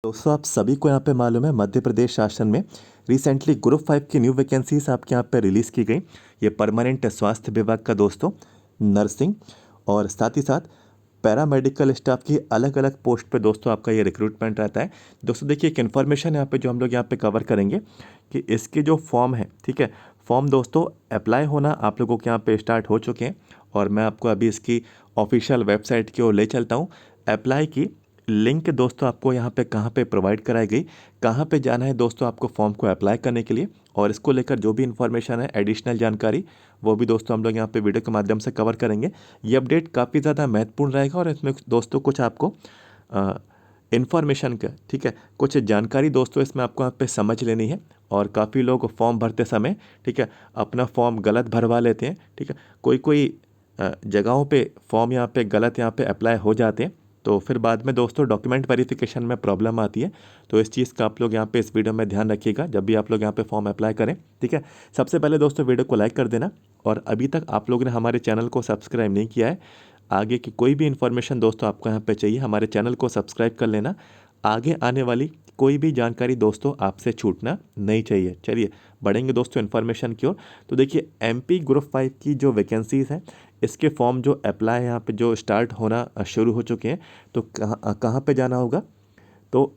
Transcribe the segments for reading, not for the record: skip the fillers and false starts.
दोस्तों आप सभी को यहाँ पे मालूम है मध्य प्रदेश शासन में रिसेंटली ग्रुप 5 की न्यू वैकेंसीज आपके यहाँ पे रिलीज़ की गई। ये परमानेंट स्वास्थ्य विभाग का दोस्तों नर्सिंग और साथ ही साथ पैरामेडिकल स्टाफ की अलग अलग पोस्ट पे दोस्तों आपका ये रिक्रूटमेंट रहता है। दोस्तों देखिए एक इन्फॉर्मेशन यहाँ पे जो हम लोग यहाँ पे कवर करेंगे कि इसके जो फॉर्म है, ठीक है, फॉर्म दोस्तों अप्लाई होना आप लोगों के यहाँ पे स्टार्ट हो चुके हैं और मैं आपको अभी इसकी ऑफिशियल वेबसाइट की ओर ले चलता हूँ। अप्लाई की लिंक दोस्तों आपको यहाँ पे कहाँ पे प्रोवाइड कराई गई, कहाँ पे जाना है दोस्तों आपको फॉर्म को अप्लाई करने के लिए, और इसको लेकर जो भी इन्फॉर्मेशन है एडिशनल जानकारी वो भी दोस्तों हम लोग यहाँ पे वीडियो के माध्यम से कवर करेंगे। ये अपडेट काफ़ी ज़्यादा महत्वपूर्ण रहेगा और इसमें दोस्तों कुछ आपको इन्फॉर्मेशन का, ठीक है, कुछ जानकारी दोस्तों इसमें आपको यहाँ पे समझ लेनी है। और काफ़ी लोग फॉर्म भरते समय, ठीक है, अपना फॉर्म गलत भरवा लेते हैं, ठीक है, कोई कोई जगहों पे फॉर्म यहाँ पे गलत यहाँ पे अप्लाई हो जाते हैं, तो फिर बाद में दोस्तों डॉक्यूमेंट वेरिफिकेशन में प्रॉब्लम आती है। तो इस चीज़ का आप लोग यहाँ पे इस वीडियो में ध्यान रखिएगा जब भी आप लोग यहाँ पे फॉर्म अप्लाई करें, ठीक है। सबसे पहले दोस्तों वीडियो को लाइक कर देना, और अभी तक आप लोगों ने हमारे चैनल को सब्सक्राइब नहीं किया है, आगे की कोई भी इन्फॉर्मेशन दोस्तों आपको यहाँ पे चाहिए हमारे चैनल को सब्सक्राइब कर लेना। आगे आने वाली कोई भी जानकारी दोस्तों आपसे छूटना नहीं चाहिए। चलिए बढ़ेंगे दोस्तों इन्फॉर्मेशन की ओर। तो देखिए एमपी ग्रुप 5 की जो वैकेंसीज़ हैं इसके फॉर्म जो अप्लाई यहाँ पे जो स्टार्ट होना शुरू हो चुके हैं। तो कहाँ कहाँ पे जाना होगा, तो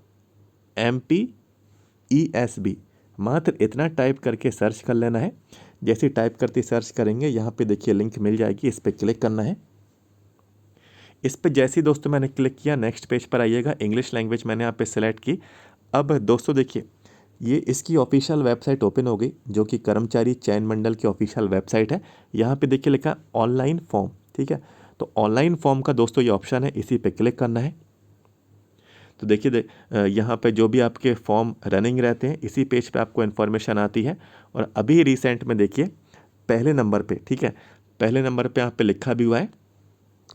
MPESB मात्र इतना टाइप करके सर्च कर लेना है। जैसे टाइप करते सर्च करेंगे यहाँ पे देखिए लिंक मिल जाएगी, इस पर क्लिक करना है। इस पे जैसे ही दोस्तों मैंने क्लिक किया नेक्स्ट पेज पर आइएगा, इंग्लिश लैंग्वेज मैंने यहाँ पे सेलेक्ट की। अब दोस्तों देखिए ये इसकी ऑफिशियल वेबसाइट ओपन हो गई जो कि कर्मचारी चयन मंडल की ऑफिशियल वेबसाइट है। यहाँ पे देखिए लिखा ऑनलाइन फॉर्म, ठीक है। तो ऑनलाइन फॉर्म का दोस्तों ये ऑप्शन है, इसी पे क्लिक करना है। तो देखिए यहाँ पे जो भी आपके फॉर्म रनिंग रहते हैं इसी पेज पे आपको इन्फॉर्मेशन आती है। और अभी रिसेंट में देखिए पहले नंबर पे, ठीक है, पहले नंबर पे यहाँ पे लिखा भी हुआ है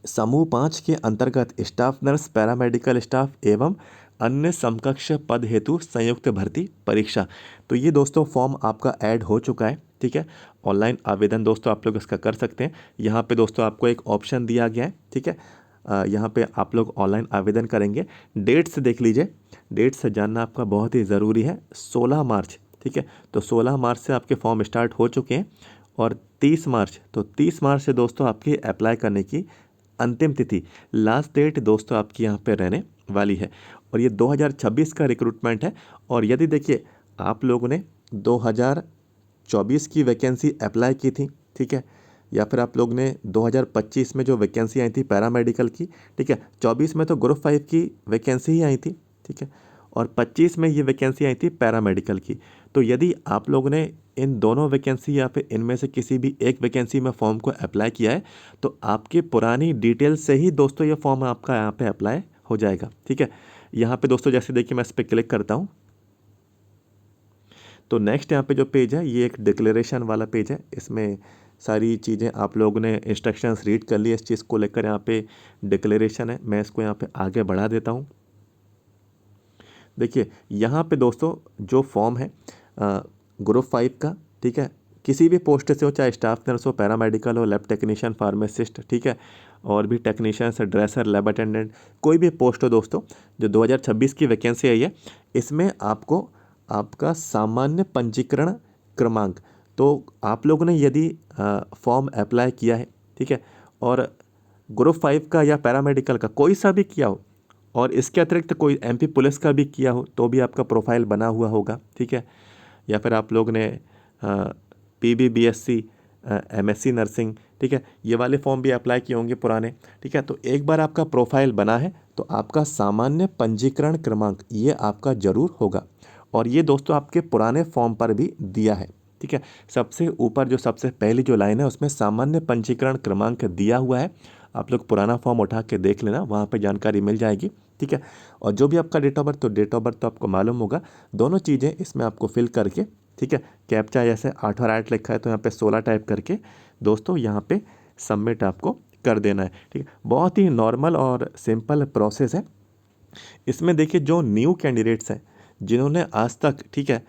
समूह 5 के अंतर्गत स्टाफ नर्स पैरामेडिकल स्टाफ एवं अन्य समकक्ष पद हेतु संयुक्त भर्ती परीक्षा। तो ये दोस्तों फॉर्म आपका ऐड हो चुका है, ठीक है। ऑनलाइन आवेदन दोस्तों आप लोग इसका कर सकते हैं। यहाँ पे दोस्तों आपको एक ऑप्शन दिया गया है, ठीक है। यहाँ पे आप लोग ऑनलाइन आवेदन करेंगे। डेट्स देख लीजिए, डेट्स जानना आपका बहुत ही ज़रूरी है। 16 मार्च, ठीक है, तो 16 मार्च से आपके फॉर्म स्टार्ट हो चुके हैं और 30 मार्च, तो 30 मार्च से दोस्तों आपकी अप्लाई करने की अंतिम तिथि, लास्ट डेट दोस्तों आपकी यहाँ पे रहने वाली है। और ये 2026 का रिक्रूटमेंट है। और यदि देखिए आप लोगों ने 2024 की वैकेंसी अप्लाई की थी, ठीक है, या फिर आप लोग ने 2025 में जो वैकेंसी आई थी पैरामेडिकल की, ठीक है, 24 में तो ग्रुप 5 की वैकेंसी ही आई थी, ठीक है, और 25 में ये वैकेंसी आई थी पैरामेडिकल की। तो यदि आप लोगों ने इन दोनों वैकेंसी या फिर इनमें से किसी भी एक वैकेंसी में फॉर्म को अप्लाई किया है तो आपकी पुरानी डिटेल से ही दोस्तों ये फॉर्म आपका यहाँ पे अप्लाई हो जाएगा, ठीक है। यहाँ पे दोस्तों जैसे देखिए मैं इस पर क्लिक करता हूँ तो नेक्स्ट यहाँ पे जो पेज है ये एक डिक्लेरेशन वाला पेज है। इसमें सारी चीज़ें आप लोगों ने इंस्ट्रक्शंस रीड कर ली, इस चीज़ को लेकर यहाँ पे डिक्लेरेशन है। मैं इसको यहाँ पे आगे बढ़ा देता हूँ। देखिए यहाँ पे दोस्तों जो फॉर्म है ग्रुप 5 का, ठीक है, किसी भी पोस्ट से हो, चाहे स्टाफ नर्स हो, पैरामेडिकल हो, लैब टेक्नीशियन, फार्मासिस्ट, ठीक है, और भी टेक्नीशियंस, ड्रेसर, लैब अटेंडेंट, कोई भी पोस्ट हो दोस्तों, जो 2026 की वैकेंसी आई है इसमें आपको आपका सामान्य पंजीकरण क्रमांक, तो आप लोगों ने यदि फॉर्म अप्लाई किया है, ठीक है, और ग्रुप 5 का या पैरामेडिकल का कोई सा भी किया हो और इसके अतिरिक्त कोई एमपी पुलिस का भी किया हो तो भी आपका प्रोफाइल बना हुआ होगा, ठीक है। या फिर आप लोग ने PBBSc MSc नर्सिंग, ठीक है, ये वाले फॉर्म भी अप्लाई किए होंगे पुराने, ठीक है। तो एक बार आपका प्रोफाइल बना है तो आपका सामान्य पंजीकरण क्रमांक ये आपका ज़रूर होगा। और ये दोस्तों आपके पुराने फॉर्म पर भी दिया है, ठीक है। सबसे ऊपर जो सबसे पहली जो लाइन है उसमें सामान्य पंजीकरण क्रमांक दिया हुआ है। आप लोग पुराना फॉर्म उठा के देख लेना, वहाँ पे जानकारी मिल जाएगी, ठीक है। और जो भी आपका डेट ऑफ बर्थ, तो डेट ऑफ बर्थ तो आपको मालूम होगा, दोनों चीज़ें इसमें आपको फिल करके, ठीक है, कैप्चा जैसे 8 और 8 लिखा है तो यहाँ पे 16 टाइप करके दोस्तों यहाँ पे सबमिट आपको कर देना है, ठीक है। बहुत ही नॉर्मल और सिंपल प्रोसेस है। इसमें देखिए जो न्यू कैंडिडेट्स हैं जिन्होंने आज तक, ठीक है,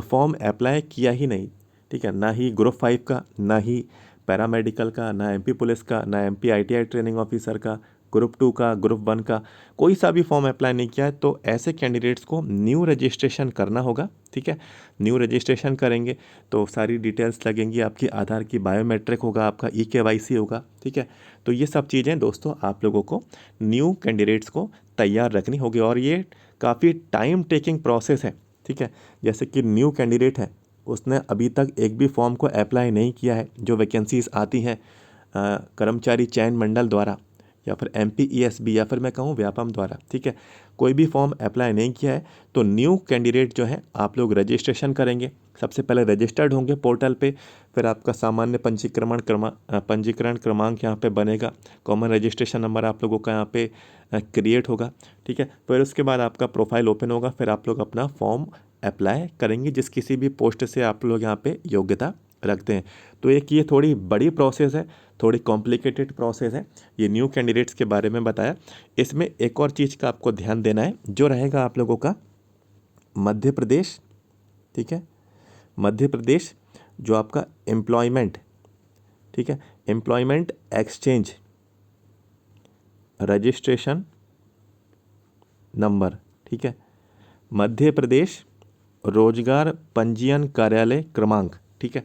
फॉर्म अप्लाई किया ही नहीं, ठीक है, ना ही ग्रुप 5 का, ना ही पैरामेडिकल का, ना एमपी पुलिस का, ना एमपी ITI ट्रेनिंग ऑफिसर का, ग्रुप 2 का, ग्रुप 1 का कोई सा भी फॉर्म अप्लाई नहीं किया है तो ऐसे कैंडिडेट्स को न्यू रजिस्ट्रेशन करना होगा। ठीक है, न्यू रजिस्ट्रेशन करेंगे तो सारी डिटेल्स लगेंगी, आपकी आधार की बायोमेट्रिक होगा, आपका EKYC होगा। ठीक है, तो ये सब चीज़ें दोस्तों आप लोगों को न्यू कैंडिडेट्स को तैयार रखनी होगी और ये काफ़ी टाइम टेकिंग प्रोसेस है। ठीक है, जैसे कि न्यू कैंडिडेट है, उसने अभी तक एक भी फॉर्म को अप्लाई नहीं किया है, जो वैकेंसीज आती हैं कर्मचारी चयन मंडल द्वारा या फिर MPESB या फिर मैं कहूँ व्यापम द्वारा। ठीक है, कोई भी फॉर्म अप्लाई नहीं किया है तो न्यू कैंडिडेट जो है आप लोग रजिस्ट्रेशन करेंगे। सबसे पहले रजिस्टर्ड होंगे पोर्टल पे, फिर आपका सामान्य पंजीकरण क्रमांक यहाँ पे बनेगा, कॉमन रजिस्ट्रेशन नंबर आप लोगों का यहाँ पे क्रिएट होगा। ठीक है, फिर उसके बाद आपका प्रोफाइल ओपन होगा, फिर आप लोग अपना फॉर्म अप्लाई करेंगे जिस किसी भी पोस्ट से आप लोग यहाँ पे योग्यता रखते हैं। तो एक ये थोड़ी बड़ी प्रोसेस है, थोड़ी कॉम्प्लिकेटेड प्रोसेस है, ये न्यू कैंडिडेट्स के बारे में बताया। इसमें एक और चीज़ का आपको ध्यान देना है, जो रहेगा आप लोगों का मध्य प्रदेश। ठीक है, मध्य प्रदेश जो आपका एम्प्लॉयमेंट, ठीक है, एम्प्लॉयमेंट एक्सचेंज रजिस्ट्रेशन नंबर। ठीक है, मध्य प्रदेश रोजगार पंजीयन कार्यालय क्रमांक। ठीक है,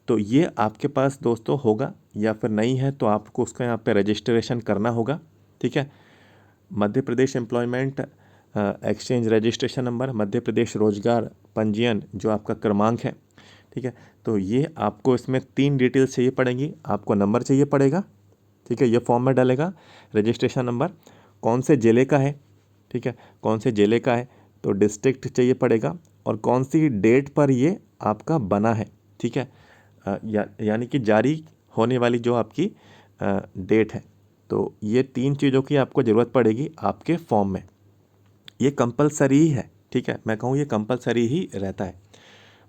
तो ये आपके पास दोस्तों होगा या फिर नहीं है तो आपको उसका यहाँ पे रजिस्ट्रेशन करना होगा। ठीक है, Madhya Pradesh employment exchange registration number, Madhya Pradesh रोजगार पंजीयन जो आपका क्रमांक है। ठीक है, तो ये आपको इसमें 3 डिटेल्स चाहिए पड़ेंगी। आपको नंबर चाहिए पड़ेगा, ठीक है, ये फॉर्म में डालेगा रजिस्ट्रेशन नंबर, कौन से ज़िले का है, ठीक है, कौन से ज़िले का है तो डिस्ट्रिक्ट चाहिए पड़ेगा, और कौन सी डेट पर ये आपका बना है। ठीक है, यानी कि जारी होने वाली जो आपकी डेट है। तो ये 3 चीज़ों की आपको ज़रूरत पड़ेगी आपके फॉर्म में, ये कंपलसरी ही है। ठीक है, मैं कहूँ ये कंपलसरी ही रहता है,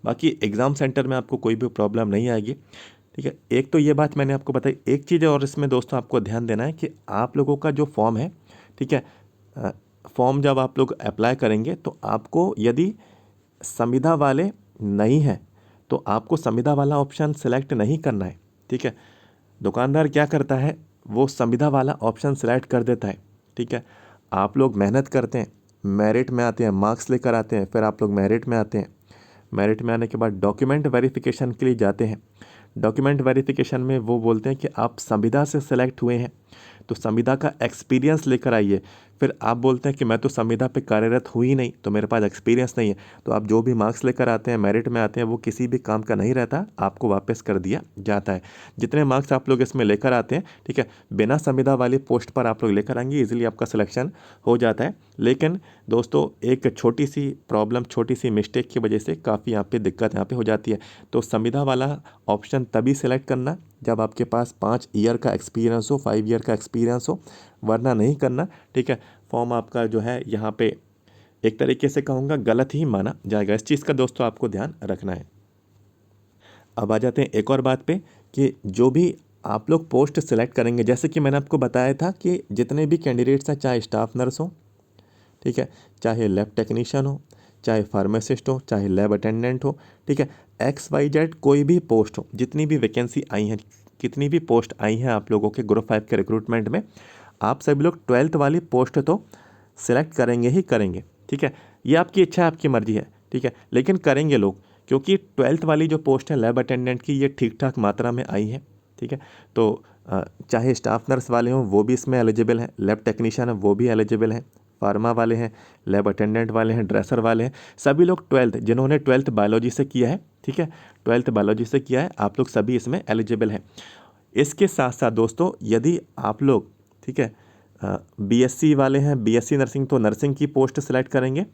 बाकी एग्ज़ाम सेंटर में आपको कोई भी प्रॉब्लम नहीं आएगी। ठीक है, एक तो ये बात मैंने आपको बताई। एक चीज़ और इसमें दोस्तों आपको ध्यान देना है कि आप लोगों का जो फॉर्म है, ठीक है, फॉर्म जब आप लोग अप्लाई करेंगे तो आपको यदि संविदा वाले नहीं हैं तो आपको संविदा वाला ऑप्शन सेलेक्ट नहीं करना है। ठीक है, दुकानदार क्या करता है, वो संविदा वाला ऑप्शन सेलेक्ट कर देता है। ठीक है, आप लोग मेहनत करते हैं, मेरिट में आते हैं, मार्क्स लेकर आते हैं, फिर आप लोग मेरिट में आते हैं, मेरिट में आने के बाद डॉक्यूमेंट वेरिफिकेशन के लिए जाते हैं। डॉक्यूमेंट वेरिफिकेशन में वो बोलते हैं कि आप संविदा से सेलेक्ट हुए हैं तो संविदा का एक्सपीरियंस लेकर आइए। फिर आप बोलते हैं कि मैं तो संविदा पे कार्यरत हुई नहीं तो मेरे पास एक्सपीरियंस नहीं है, तो आप जो भी मार्क्स लेकर आते हैं, मेरिट में आते हैं, वो किसी भी काम का नहीं रहता, आपको वापस कर दिया जाता है। जितने मार्क्स आप लोग इसमें लेकर आते हैं, ठीक है, बिना संविदा वाली पोस्ट पर आप लोग लेकर आएंगे, इजीली आपका सिलेक्शन हो जाता है। लेकिन दोस्तों एक छोटी सी प्रॉब्लम, छोटी सी मिस्टेक की वजह से काफ़ी यहाँ पे दिक्कत यहाँ पे हो जाती है। तो संविदा वाला ऑप्शन तभी सेलेक्ट करना जब आपके पास 5 ईयर का एक्सपीरियंस हो, 5 ईयर का एक्सपीरियंस हो, वरना नहीं करना। ठीक है, फॉर्म आपका जो है यहाँ पे एक तरीके से कहूँगा गलत ही माना जाएगा। इस चीज़ का दोस्तों आपको ध्यान रखना है। अब आ जाते हैं एक और बात पे कि जो भी आप लोग पोस्ट सेलेक्ट करेंगे, जैसे कि मैंने आपको बताया था कि जितने भी कैंडिडेट्स हैं, चाहे स्टाफ नर्स हो, ठीक है, चाहे लैब टेक्नीशियन हो, चाहे फार्मासिस्ट हो, चाहे लैब अटेंडेंट हो, ठीक है, XYZ कोई भी पोस्ट हो, जितनी भी वैकेंसी आई हैं, कितनी भी पोस्ट आई हैं आप लोगों के ग्रुप 5 के रिक्रूटमेंट में, आप सभी लोग 12th वाली पोस्ट तो सिलेक्ट करेंगे ही करेंगे। ठीक है, ये आपकी इच्छा है, आपकी मर्जी है। ठीक है, लेकिन करेंगे लोग, क्योंकि 12th वाली जो पोस्ट है लैब अटेंडेंट की, ये ठीक ठाक मात्रा में आई है। ठीक है, तो चाहे स्टाफ नर्स वाले हों वो भी इसमें एलिजिबल हैं, लैब टेक्नीशियन है वो भी एलिजिबल हैं, फार्मा वाले हैं, लैब अटेंडेंट वाले हैं, ड्रेसर वाले हैं, सभी लोग 12th, जिन्होंने 12th बायोलॉजी से किया है, ठीक है, 12th बायोलॉजी से किया है, आप लोग सभी इसमें एलिजिबल हैं। इसके साथ साथ दोस्तों यदि आप लोग, ठीक है, BSc वाले हैं, BSc नर्सिंग, तो नर्सिंग की पोस्ट सेलेक्ट करेंगे।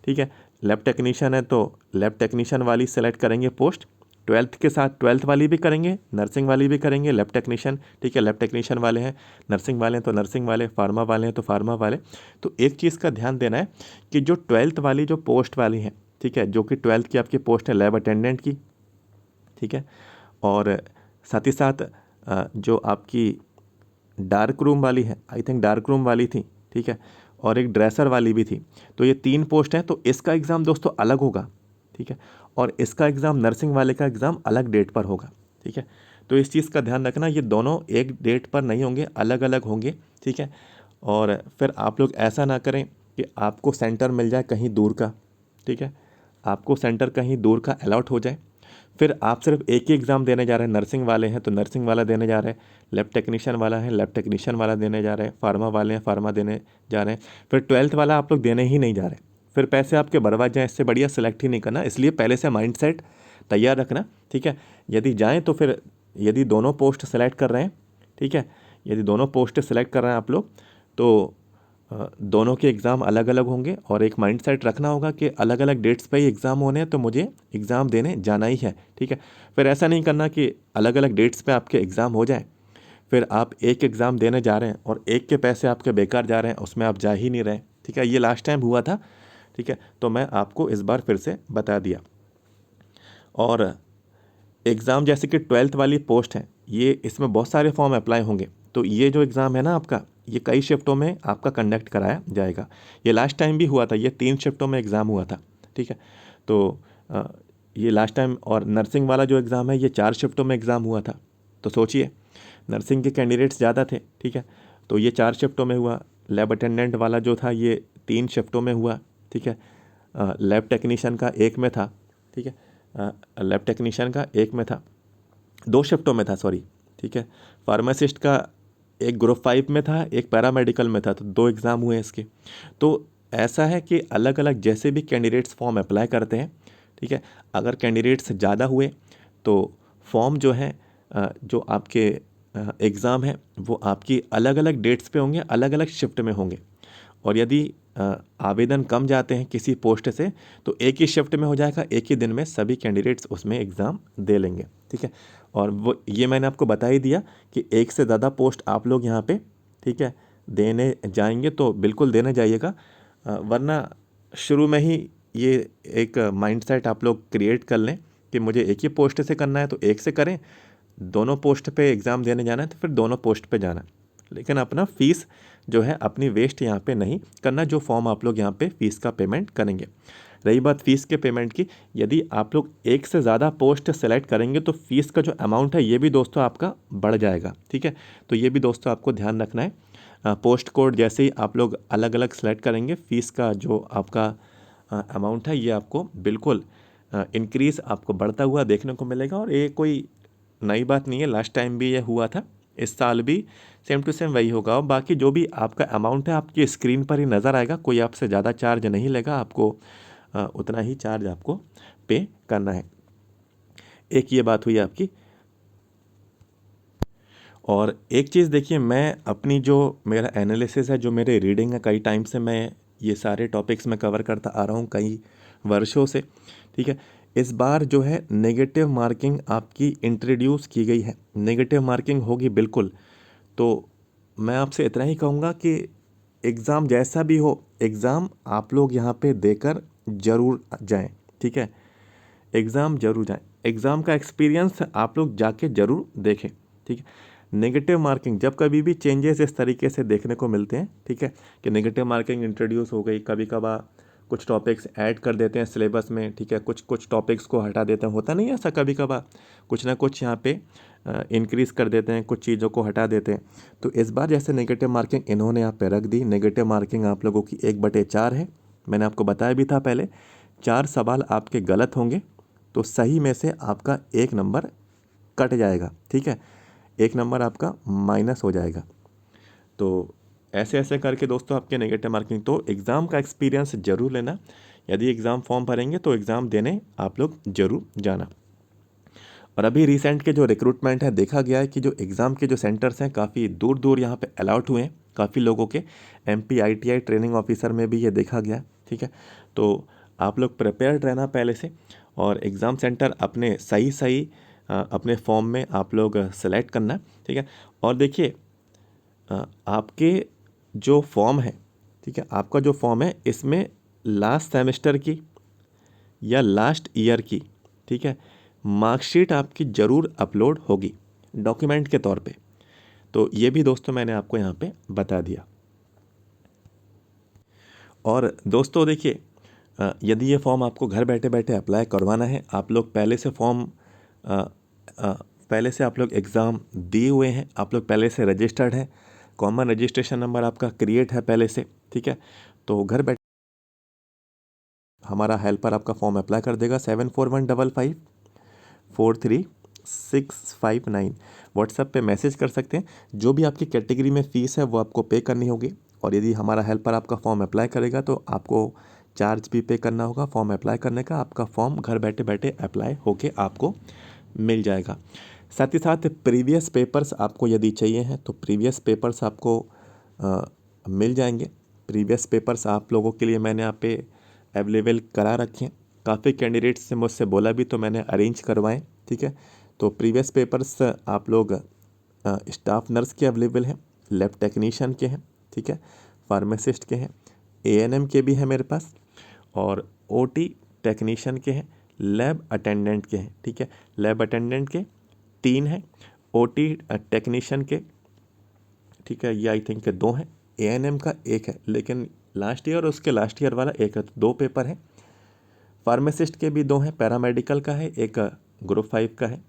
ठीक है, लैब टेक्नीशियन है तो लैब टेक्नीशियन वाली सेलेक्ट करेंगे पोस्ट, 12th के साथ 12th वाली भी करेंगे, नर्सिंग वाली भी करेंगे, लैब टेक्नीशियन, ठीक है, लैब टेक्नीशियन वाले हैं, नर्सिंग वाले हैं तो नर्सिंग वाले, फार्मा वाले हैं तो फार्मा वाले। तो एक चीज़ का ध्यान देना है कि जो 12th वाली जो पोस्ट वाली हैं, ठीक है, जो कि 12th की आपकी पोस्ट है लैब अटेंडेंट की, ठीक है, और साथ ही साथ जो आपकी डार्क रूम वाली है, आई थिंक डार्क रूम वाली थी, ठीक है, और एक ड्रेसर वाली भी थी, तो ये 3 पोस्ट हैं। तो इसका एग्ज़ाम दोस्तों अलग होगा, ठीक है, और इसका एग्ज़ाम नर्सिंग वाले का एग्ज़ाम अलग डेट पर होगा। ठीक है, तो इस चीज़ का ध्यान रखना, ये दोनों एक डेट पर नहीं होंगे, अलग अलग होंगे। ठीक है, और फिर आप लोग ऐसा ना करें कि आपको सेंटर मिल जाए कहीं दूर का, ठीक है, आपको सेंटर कहीं दूर का अलॉट हो जाए, फिर आप सिर्फ एक ही एग्ज़ाम देने जा रहे हैं। नर्सिंग वाले हैं तो नर्सिंग वाला देने जा रहे हैं, लैब टेक्नीशियन वाला है लैब टेक्नीशियन वाला देने जा रहे हैं, फार्मा वाले हैं फार्मा देने जा रहे हैं, फिर 12th वाला आप लोग देने ही नहीं जा रहे, फिर पैसे आपके बर्बाद जाएँ। इससे बढ़िया सेलेक्ट ही नहीं करना, इसलिए पहले से माइंड सेट तैयार रखना, ठीक है। यदि जाएँ तो फिर यदि दोनों पोस्ट सेलेक्ट कर रहे हैं, ठीक है, यदि दोनों पोस्ट सेलेक्ट कर रहे हैं आप लोग, तो दोनों के एग्ज़ाम अलग अलग होंगे और एक माइंडसेट रखना होगा कि अलग अलग डेट्स पे ही एग्ज़ाम होने हैं तो मुझे एग्ज़ाम देने जाना ही है, ठीक है। फिर ऐसा नहीं करना कि अलग अलग डेट्स पे आपके एग्ज़ाम हो जाए, फिर आप एक एग्ज़ाम देने जा रहे हैं और एक के पैसे आपके बेकार जा रहे हैं, उसमें आप जा ही नहीं रहे, ठीक है। ये लास्ट टाइम हुआ था, ठीक है, तो मैं आपको इस बार फिर से बता दिया। और एग्ज़ाम जैसे कि 12th वाली पोस्ट है, ये इसमें बहुत सारे फॉर्म अप्लाई होंगे, तो ये जो एग्ज़ाम है ना आपका, ये कई शिफ्टों में आपका कंडक्ट कराया जाएगा। ये लास्ट टाइम भी हुआ था, ये 3 शिफ्टों में एग्ज़ाम हुआ था, ठीक है। तो ये लास्ट टाइम, और नर्सिंग वाला जो एग्ज़ाम है ये 4 शिफ्टों में एग्ज़ाम हुआ था। तो सोचिए, नर्सिंग के कैंडिडेट्स ज़्यादा थे, ठीक है, तो ये 4 शिफ्टों में हुआ। लैब अटेंडेंट वाला जो था ये 3 शिफ्टों में हुआ, ठीक है। लैब टेक्नीशियन का एक में था, ठीक है, लैब टेक्नीशियन का एक में था, 2 शिफ्टों में था, सॉरी, ठीक है। फार्मासिस्ट का एक ग्रुप 5 में था, एक पैरामेडिकल में था, तो 2 एग्ज़ाम हुए इसके। तो ऐसा है कि अलग अलग जैसे भी कैंडिडेट्स फॉर्म अप्लाई करते हैं, ठीक है, अगर कैंडिडेट्स ज़्यादा हुए तो फॉर्म जो है जो आपके एग्ज़ाम है वो आपकी अलग अलग डेट्स पे होंगे, अलग अलग शिफ्ट में होंगे। और यदि आवेदन कम जाते हैं किसी पोस्ट से तो एक ही शिफ्ट में हो जाएगा, एक ही दिन में सभी कैंडिडेट्स उसमें एग्ज़ाम दे लेंगे, ठीक है। और वो ये मैंने आपको बता ही दिया कि एक से ज़्यादा पोस्ट आप लोग यहाँ पे, ठीक है, देने जाएंगे तो बिल्कुल देने जाइएगा, वरना शुरू में ही ये एक माइंडसेट आप लोग क्रिएट कर लें कि मुझे एक ही पोस्ट से करना है तो एक से करें, दोनों पोस्ट पे एग्ज़ाम देने जाना है तो फिर दोनों पोस्ट पे जाना है, लेकिन अपना फ़ीस जो है अपनी वेस्ट यहाँ पे नहीं करना, जो फॉर्म आप लोग यहाँ पे फ़ीस का पेमेंट करेंगे। रही बात फ़ीस के पेमेंट की, यदि आप लोग एक से ज़्यादा पोस्ट सेलेक्ट करेंगे तो फ़ीस का जो अमाउंट है ये भी दोस्तों आपका बढ़ जाएगा, ठीक है। तो ये भी दोस्तों आपको ध्यान रखना है। पोस्ट कोड जैसे ही आप लोग अलग अलग सेलेक्ट करेंगे, फ़ीस का जो आपका अमाउंट है ये आपको बिल्कुल इंक्रीज़ आपको बढ़ता हुआ देखने को मिलेगा। और ये कोई नई बात नहीं है, लास्ट टाइम भी ये हुआ था, इस साल भी सेम टू सेम वही होगा। और बाकी जो भी आपका अमाउंट है आपकी स्क्रीन पर ही नज़र आएगा, कोई आपसे ज़्यादा चार्ज नहीं लेगा, आपको उतना ही चार्ज आपको पे करना है। एक ये बात हुई आपकी। और एक चीज़ देखिए, मैं अपनी जो मेरा एनालिसिस है, जो मेरे रीडिंग है, कई टाइम से मैं ये सारे टॉपिक्स में कवर करता आ रहा हूँ कई वर्षों से, ठीक है। इस बार जो है नेगेटिव मार्किंग आपकी इंट्रोड्यूस की गई है, नेगेटिव मार्किंग होगी बिल्कुल। तो मैं आपसे इतना ही कहूँगा कि एग्ज़ाम जैसा भी हो, एग्ज़ाम आप लोग यहाँ पे देकर ज़रूर जाएं, ठीक है, एग्ज़ाम ज़रूर जाएं, एग्ज़ाम का एक्सपीरियंस आप लोग जाके ज़रूर देखें, ठीक है। नेगेटिव मार्किंग जब कभी भी चेंजेस इस तरीके से देखने को मिलते हैं, ठीक है, कि नेगेटिव मार्किंग इंट्रोड्यूस हो गई, कभी कभार कुछ टॉपिक्स ऐड कर देते हैं सिलेबस में, ठीक है, कुछ टॉपिक्स को हटा देते हैं, होता नहीं है ऐसा, कभी कभार कुछ ना कुछ यहाँ पे इंक्रीज़ कर देते हैं, कुछ चीज़ों को हटा देते हैं। तो इस बार जैसे नेगेटिव मार्किंग इन्होंने यहाँ पे रख दी, नेगेटिव मार्किंग आप लोगों की 1/4 है। मैंने आपको बताया भी था पहले, 4 सवाल आपके गलत होंगे तो सही में से आपका 1 नंबर कट जाएगा, ठीक है, 1 नंबर आपका माइनस हो जाएगा। तो ऐसे ऐसे करके दोस्तों आपके नेगेटिव मार्किंग, तो एग्ज़ाम का एक्सपीरियंस ज़रूर लेना। यदि एग्ज़ाम फॉर्म भरेंगे तो एग्ज़ाम देने आप लोग ज़रूर जाना। और अभी रिसेंट के जो रिक्रूटमेंट है, देखा गया है कि जो एग्ज़ाम के जो सेंटर्स हैं काफ़ी दूर दूर यहाँ पे अलॉट हुए हैं काफ़ी लोगों के, MP ITI ट्रेनिंग ऑफिसर में भी ये देखा गया, ठीक है। तो आप लोग प्रिपेयर्ड रहना पहले से, और एग्ज़ाम सेंटर अपने सही सही अपने फॉर्म में आप लोग सेलेक्ट करना, ठीक है। और देखिए आपके जो फॉर्म है, ठीक है, आपका जो फॉर्म है इसमें लास्ट सेमेस्टर की या लास्ट ईयर की, ठीक है, मार्कशीट आपकी ज़रूर अपलोड होगी डॉक्यूमेंट के तौर पे। तो ये भी दोस्तों मैंने आपको यहाँ पे बता दिया। और दोस्तों देखिए, यदि ये फॉर्म आपको घर बैठे बैठे अप्लाई करवाना है, आप लोग पहले से फॉर्म पहले से आप लोग एग्ज़ाम दिए हुए हैं, आप लोग पहले से रजिस्टर्ड हैं, कॉमन रजिस्ट्रेशन नंबर आपका क्रिएट है पहले से, ठीक है। तो घर बैठे हमारा हेल्पर आपका फॉर्म अप्लाई कर देगा 7415543659। व्हाट्सएप पे मैसेज कर सकते हैं। जो भी आपकी कैटेगरी में फ़ीस है वो आपको पे करनी होगी, और यदि हमारा हेल्पर आपका फॉर्म अप्लाई करेगा तो आपको चार्ज भी पे करना होगा फॉर्म अप्लाई करने का। आपका फॉर्म घर बैठे बैठे अप्लाई होके आपको मिल जाएगा। साथ ही साथ प्रीवियस पेपर्स आपको यदि चाहिए हैं तो प्रीवियस पेपर्स आपको मिल जाएंगे। प्रीवियस पेपर्स आप लोगों के लिए मैंने यहाँ पे अवेलेबल करा रखे हैं। काफ़ी कैंडिडेट्स से मुझसे बोला भी तो मैंने अरेंज करवाएं, ठीक है। तो प्रीवियस पेपर्स आप लोग स्टाफ नर्स के अवेलेबल हैं, लैब टेक्नीशियन के हैं, ठीक है, फार्मासिस्ट के हैं, एएनएम के भी हैं मेरे पास, और ओटी टेक्नीशियन के हैं, लैब अटेंडेंट के हैं, ठीक है। लैब अटेंडेंट के 3 हैं, ओटी टेक्नीशियन के, ठीक है, ये आई थिंक 2 हैं, एएनएम का 1 है, लेकिन लास्ट ईयर और उसके लास्ट ईयर वाला 1 है, तो 2 पेपर हैं। फार्मासिस्ट के भी 2 हैं, पैरामेडिकल का है, एक ग्रुप 5 का है,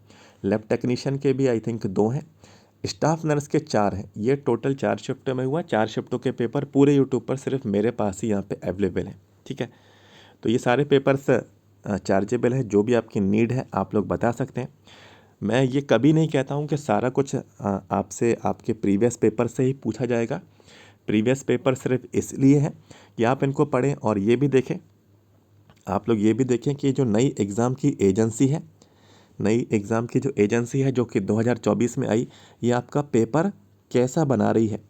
लैब टेक्नीशियन के भी आई थिंक 2 हैं, स्टाफ नर्स के 4 हैं। ये टोटल 4 शिफ्टों में हुआ। 4 शिफ्टों के पेपर पूरे यूट्यूब पर सिर्फ मेरे पास ही यहाँ पे अवेलेबल हैं, ठीक है। तो ये सारे पेपर्स चार्जेबल है। जो भी आपकी नीड है आप लोग बता सकते हैं। मैं ये कभी नहीं कहता हूँ कि सारा कुछ आपसे आपके प्रीवियस पेपर से ही पूछा जाएगा। प्रीवियस पेपर सिर्फ इसलिए है कि आप इनको पढ़ें, और ये भी देखें, आप लोग ये भी देखें कि जो नई एग्ज़ाम की एजेंसी है, नई एग्ज़ाम की जो एजेंसी है जो कि 2024 में आई, ये आपका पेपर कैसा बना रही है,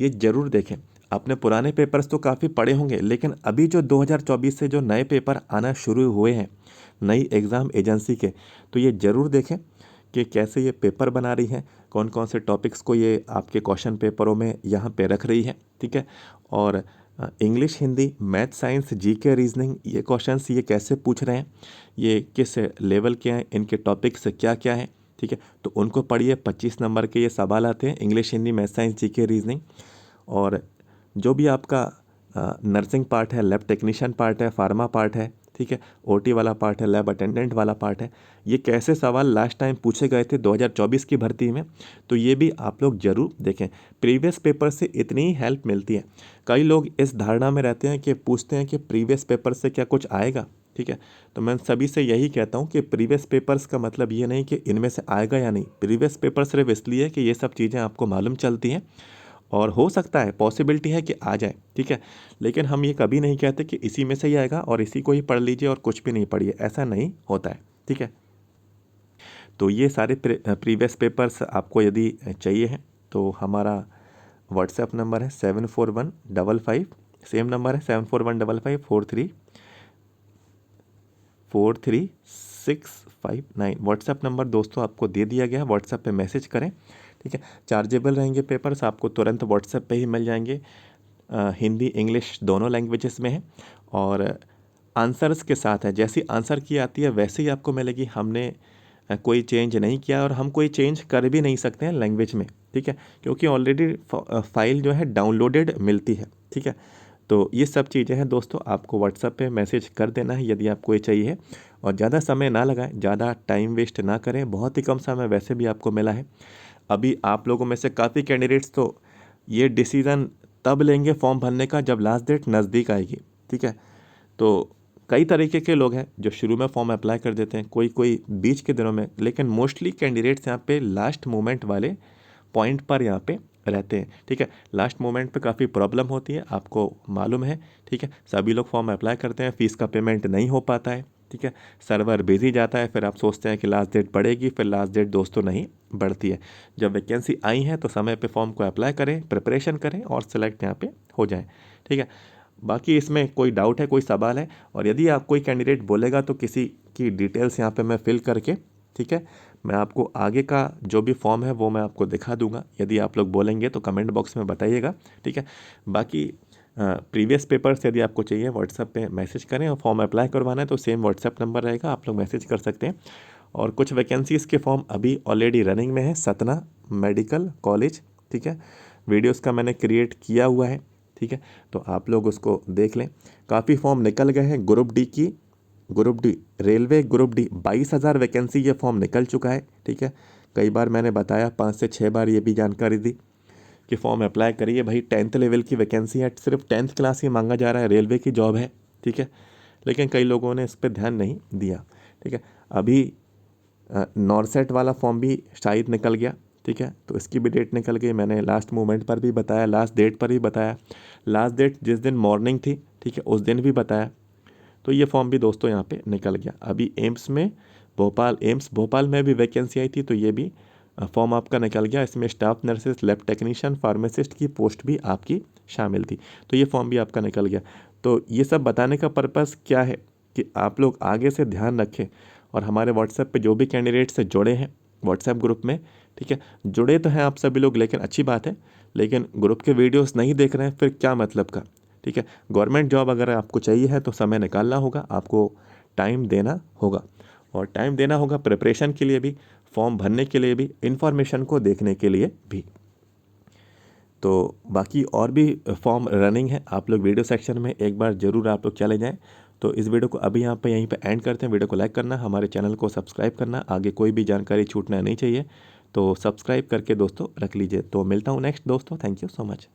ये ज़रूर देखें। आपने पुराने पेपर्स तो काफ़ी पढ़े होंगे, लेकिन अभी जो 2024 से जो नए पेपर आना शुरू हुए हैं नई एग्ज़ाम एजेंसी के, तो ये ज़रूर देखें कि कैसे ये पेपर बना रही है, कौन कौन से टॉपिक्स को ये आपके क्वेश्चन पेपरों में यहाँ पे रख रही है, ठीक है। और English, Hindi, math, science, GK, reasoning, ये क्वेश्चंस ये कैसे पूछ रहे हैं, ये किस लेवल के हैं, इनके टॉपिक्स क्या क्या हैं, ठीक है। तो उनको पढ़िए। 25 नंबर के ये सवाल आते हैं, English, Hindi, math, science, GK, reasoning. और जो भी आपका नर्सिंग पार्ट है, लैब टेक्नीशियन पार्ट है, फार्मा पार्ट है, ठीक है, ओटी वाला पार्ट है, लैब अटेंडेंट वाला पार्ट है, ये कैसे सवाल लास्ट टाइम पूछे गए थे 2024 की भर्ती में, तो ये भी आप लोग ज़रूर देखें। प्रीवियस पेपर से इतनी ही हेल्प मिलती है। कई लोग इस धारणा में रहते हैं कि पूछते हैं कि प्रीवियस पेपर से क्या कुछ आएगा, ठीक है। तो मैं सभी से यही कहता हूँ कि प्रीवियस पेपर्स का मतलब ये नहीं कि इनमें से आएगा या नहीं। प्रीवियस पेपर सिर्फ इसलिए कि ये सब चीज़ें आपको मालूम चलती हैं, और हो सकता है, पॉसिबिलिटी है कि आ जाए, ठीक है। लेकिन हम ये कभी नहीं कहते कि इसी में से ही आएगा और इसी को ही पढ़ लीजिए और कुछ भी नहीं पढ़िए, ऐसा नहीं होता है, ठीक है। तो ये सारे प्रीवियस पेपर्स आपको यदि चाहिए हैं तो हमारा व्हाट्सएप नंबर है 741555, सेम नंबर है 7415543659। व्हाट्सएप नंबर दोस्तों आपको दे दिया गया है, व्हाट्सएप पे मैसेज करें, ठीक है। चार्जेबल रहेंगे पेपर्स, आपको तुरंत व्हाट्सएप पे ही मिल जाएंगे। हिंदी, इंग्लिश दोनों लैंग्वेजेस में है, और आंसर्स के साथ है। जैसी आंसर की आती है वैसे ही आपको मिलेगी। हमने कोई चेंज नहीं किया, और हम कोई चेंज कर भी नहीं सकते हैं लैंग्वेज में, ठीक है, क्योंकि ऑलरेडी फाइल जो है डाउनलोडेड मिलती है, ठीक है। तो ये सब चीज़ें हैं दोस्तों, आपको व्हाट्सएप पे मैसेज कर देना है यदि आपको ये चाहिए। और ज़्यादा समय ना लगाएं, ज़्यादा टाइम वेस्ट ना करें, बहुत ही कम समय वैसे भी आपको मिला है। अभी आप लोगों में से काफ़ी कैंडिडेट्स तो ये डिसीज़न तब लेंगे फॉर्म भरने का जब लास्ट डेट नज़दीक आएगी, ठीक है। तो कई तरीके के लोग हैं जो शुरू में फॉर्म अप्लाई कर देते हैं, कोई कोई बीच के दिनों में, लेकिन मोस्टली कैंडिडेट्स यहाँ पे लास्ट मोमेंट वाले पॉइंट पर यहाँ पे रहते हैं, ठीक है। लास्ट मोमेंट पे काफ़ी प्रॉब्लम होती है, आपको मालूम है, ठीक है। सभी लोग फॉर्म अप्लाई करते हैं, फ़ीस का पेमेंट नहीं हो पाता है, ठीक है, सर्वर बिजी जाता है, फिर आप सोचते हैं कि लास्ट डेट बढ़ेगी, फिर लास्ट डेट दोस्तों नहीं बढ़ती है। जब वैकेंसी आई है तो समय पे फॉर्म को अप्लाई करें, प्रिपरेशन करें और सेलेक्ट यहाँ पे हो जाएं, ठीक है। बाकी इसमें कोई डाउट है, कोई सवाल है, और यदि आप कोई कैंडिडेट बोलेगा तो किसी की डिटेल्स यहाँ पे मैं फिल करके, ठीक है, मैं आपको आगे का जो भी फॉर्म है वो मैं आपको दिखा दूंगा। यदि आप लोग बोलेंगे तो कमेंट बॉक्स में बताइएगा, ठीक है। बाकी प्रीवियस पेपर्स यदि आपको चाहिए व्हाट्सएप पे मैसेज करें, और फॉर्म अप्लाई करवाना है तो सेम व्हाट्सएप नंबर रहेगा, आप लोग मैसेज कर सकते हैं। और कुछ वैकेंसीज़ के फॉर्म अभी ऑलरेडी रनिंग में है, सतना मेडिकल कॉलेज, ठीक है, वीडियोज़ का मैंने क्रिएट किया हुआ है, ठीक है, तो आप लोग उसको देख लें। काफ़ी फॉर्म निकल गए हैं ग्रुप डी की, group D railway, group D 22,000 vacancy ये फॉर्म निकल चुका है, ठीक है। कई बार मैंने बताया, 5 से 6 बार ये भी जानकारी दी। कि फॉर्म अप्लाई करिए। भाई 10th लेवल की वैकेंसी है, सिर्फ 10th क्लास ही मांगा जा रहा है, रेलवे की जॉब है, ठीक है। लेकिन कई लोगों ने इस पर ध्यान नहीं दिया, ठीक है। अभी नॉरसेट वाला फॉर्म भी शायद निकल गया, ठीक है। तो इसकी भी डेट निकल गई, मैंने लास्ट मोमेंट पर भी बताया, लास्ट डेट पर भी बताया, लास्ट डेट जिस दिन मॉर्निंग थी, ठीक है, उस दिन भी बताया। तो ये फॉर्म भी दोस्तों यहाँ पे निकल गया। अभी एम्स भोपाल में भी वैकेंसी आई थी, तो ये भी फॉर्म आपका निकल गया। इसमें staff nurses, lab technician, pharmacist की पोस्ट भी आपकी शामिल थी, तो ये फॉर्म भी आपका निकल गया। तो ये सब बताने का पर्पज़ क्या है कि आप लोग आगे से ध्यान रखें, और हमारे व्हाट्सएप पे जो भी कैंडिडेट से जुड़े हैं व्हाट्सएप ग्रुप में, ठीक है, जुड़े तो हैं आप सभी लोग, लेकिन अच्छी बात है, लेकिन ग्रुप के वीडियोस नहीं देख रहे हैं, फिर क्या मतलब का, ठीक है। गवर्नमेंट जॉब अगर आपको चाहिए है तो समय निकालना होगा, आपको टाइम देना होगा, और टाइम देना होगा प्रिपरेशन के लिए भी, फॉर्म भरने के लिए भी, इन्फॉर्मेशन को देखने के लिए भी। तो बाकी और भी फॉर्म रनिंग है, आप लोग वीडियो सेक्शन में एक बार ज़रूर आप लोग चले जाएं। तो इस वीडियो को अभी यहाँ पे यहीं पे एंड करते हैं। वीडियो को लाइक करना, हमारे चैनल को सब्सक्राइब करना, आगे कोई भी जानकारी छूटना नहीं चाहिए, तो सब्सक्राइब करके दोस्तों रख लीजिए। तो मिलता हूँ नेक्स्ट दोस्तों, थैंक यू सो मच।